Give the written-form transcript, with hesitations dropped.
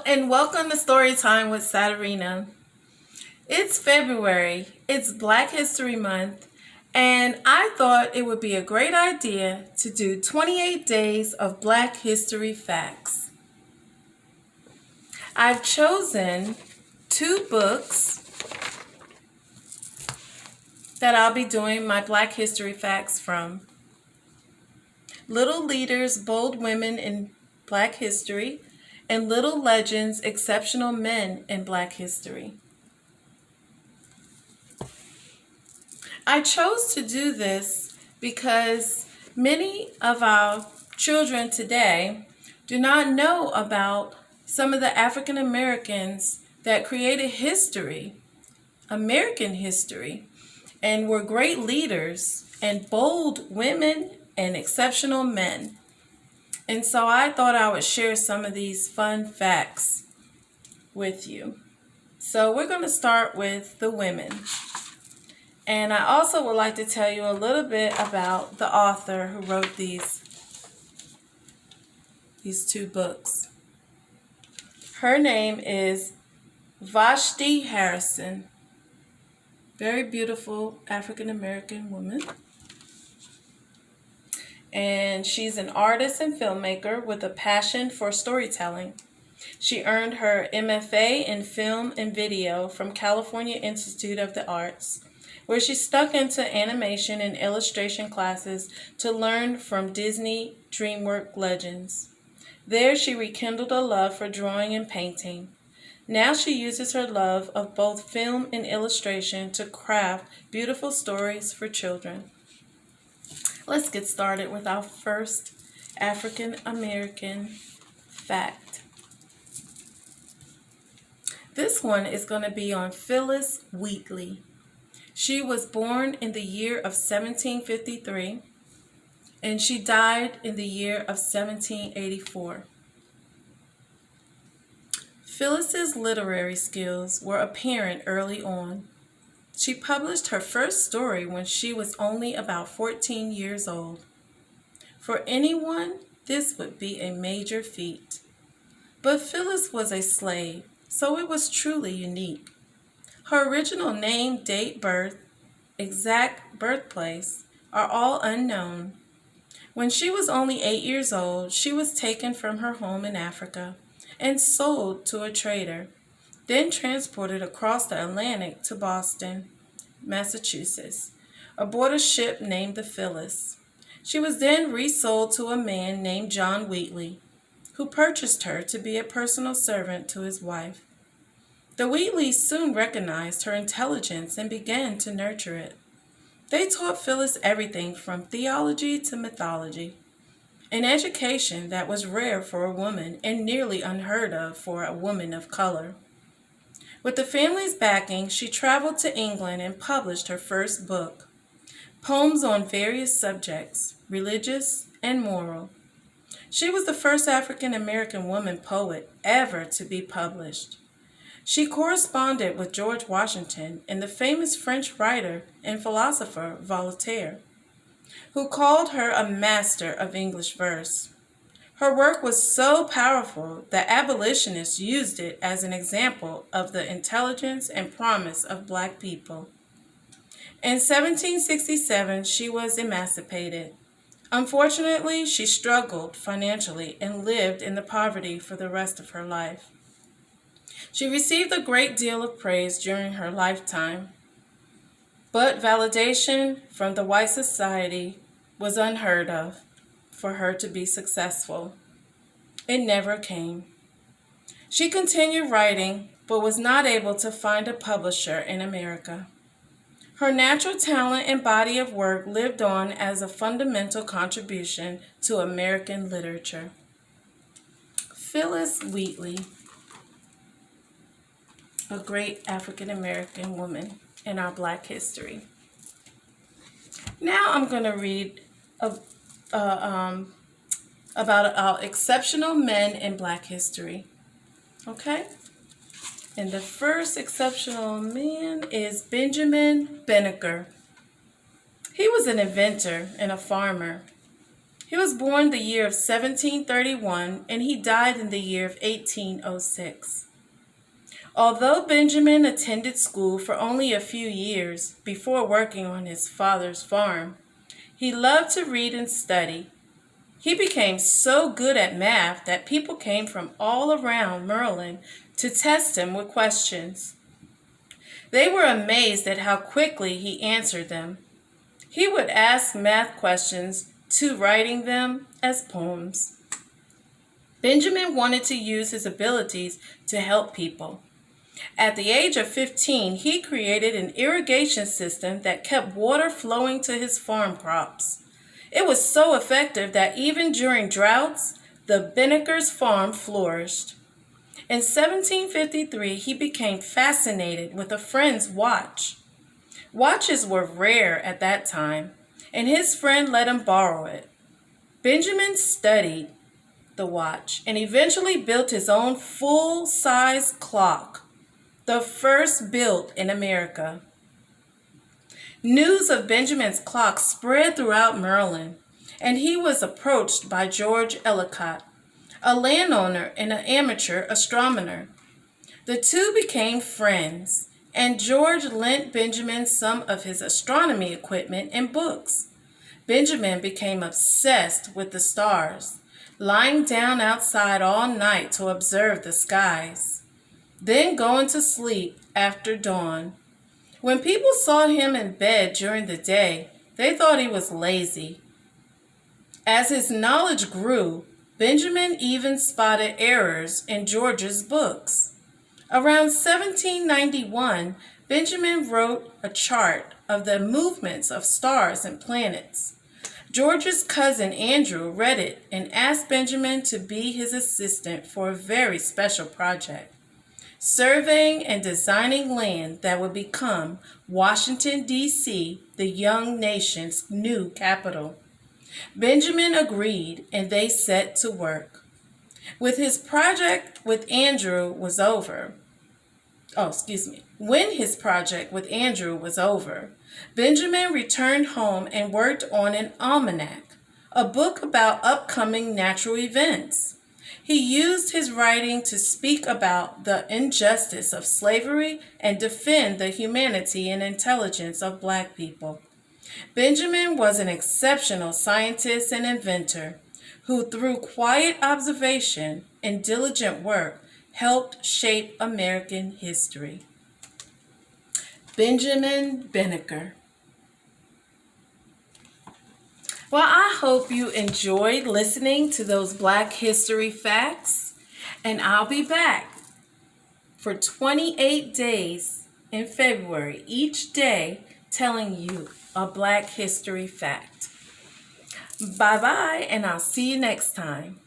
And welcome to Storytime with Saturena. It's February, it's Black History Month, and I thought it would be a great idea to do 28 days of Black History facts. I've chosen two books that I'll be doing my Black History facts from. Little Leaders, Bold Women in Black History, and Little Legends, Exceptional Men in Black History. I chose to do this because many of our children today do not know about some of the African Americans that created history, American history, and were great leaders and bold women and exceptional men. And so I thought I would share some of these fun facts with you. So we're going to start with the women. And I also would like to tell you a little bit about the author who wrote these two books. Her name is Vashti Harrison. Very beautiful African American woman. And she's an artist and filmmaker with a passion for storytelling. She earned her MFA in film and video from California Institute of the Arts, where she stuck into animation and illustration classes to learn from Disney DreamWorks legends. There she rekindled a love for drawing and painting. Now she uses her love of both film and illustration to craft beautiful stories for children. Let's get started with our first African American fact. This one is going to be on Phyllis Wheatley. She was born in the year of 1753, and she died in the year of 1784. Phyllis's literary skills were apparent early on. She published her first story when she was only about 14 years old. For anyone, this would be a major feat. But Phyllis was a slave, so it was truly unique. Her original name, date, birth, exact birthplace are all unknown. When she was only 8 years old, she was taken from her home in Africa and sold to a trader, then transported across the Atlantic to Boston, Massachusetts, aboard a ship named the Phyllis. She was then resold to a man named John Wheatley, who purchased her to be a personal servant to his wife. The Wheatleys soon recognized her intelligence and began to nurture it. They taught Phyllis everything from theology to mythology, an education that was rare for a woman and nearly unheard of for a woman of color. With the family's backing, she traveled to England and published her first book, poems on various subjects, religious and moral. She was the first African American woman poet ever to be published. She corresponded with George Washington and the famous French writer and philosopher Voltaire, who called her a master of English verse. Her work was so powerful that abolitionists used it as an example of the intelligence and promise of Black people. In 1767, she was emancipated. Unfortunately, she struggled financially and lived in the poverty for the rest of her life. She received a great deal of praise during her lifetime, but validation from the white society was unheard of for her to be successful. It never came. She continued writing, but was not able to find a publisher in America. Her natural talent and body of work lived on as a fundamental contribution to American literature. Phyllis Wheatley, a great African American woman in our Black history. Now I'm going to read about our exceptional men in Black history. Okay? And the first exceptional man is Benjamin Banneker. He was an inventor and a farmer. He was born the year of 1731 and he died in the year of 1806. Although Benjamin attended school for only a few years before working on his father's farm, he loved to read and study. He became so good at math that people came from all around Maryland to test him with questions. They were amazed at how quickly he answered them. He would ask math questions to writing them as poems. Benjamin wanted to use his abilities to help people. At the age of 15, he created an irrigation system that kept water flowing to his farm crops. It was so effective that even during droughts, the Benneker's farm flourished. In 1753, he became fascinated with a friend's watch. Watches were rare at that time, and his friend let him borrow it. Benjamin studied the watch and eventually built his own full-size clock, the first built in America. News of Benjamin's clock spread throughout Maryland, and he was approached by George Ellicott, a landowner and an amateur astronomer. The two became friends, and George lent Benjamin some of his astronomy equipment and books. Benjamin became obsessed with the stars, lying down outside all night to observe the skies, then going to sleep after dawn. When people saw him in bed during the day, they thought he was lazy. As his knowledge grew, Benjamin even spotted errors in George's books. Around 1791, Benjamin wrote a chart of the movements of stars and planets. George's cousin Andrew read it and asked Benjamin to be his assistant for a very special project, surveying and designing land that would become Washington, D.C., the young nation's new capital. Benjamin agreed, and they set to work. When his project with Andrew was over, Benjamin returned home and worked on an almanac, a book about upcoming natural events. He used his writing to speak about the injustice of slavery and defend the humanity and intelligence of Black people. Benjamin was an exceptional scientist and inventor who, through quiet observation and diligent work, helped shape American history. Benjamin Benneker. Well, I hope you enjoyed listening to those Black history facts, and I'll be back for 28 days in February, each day telling you a Black history fact. Bye-bye, and I'll see you next time.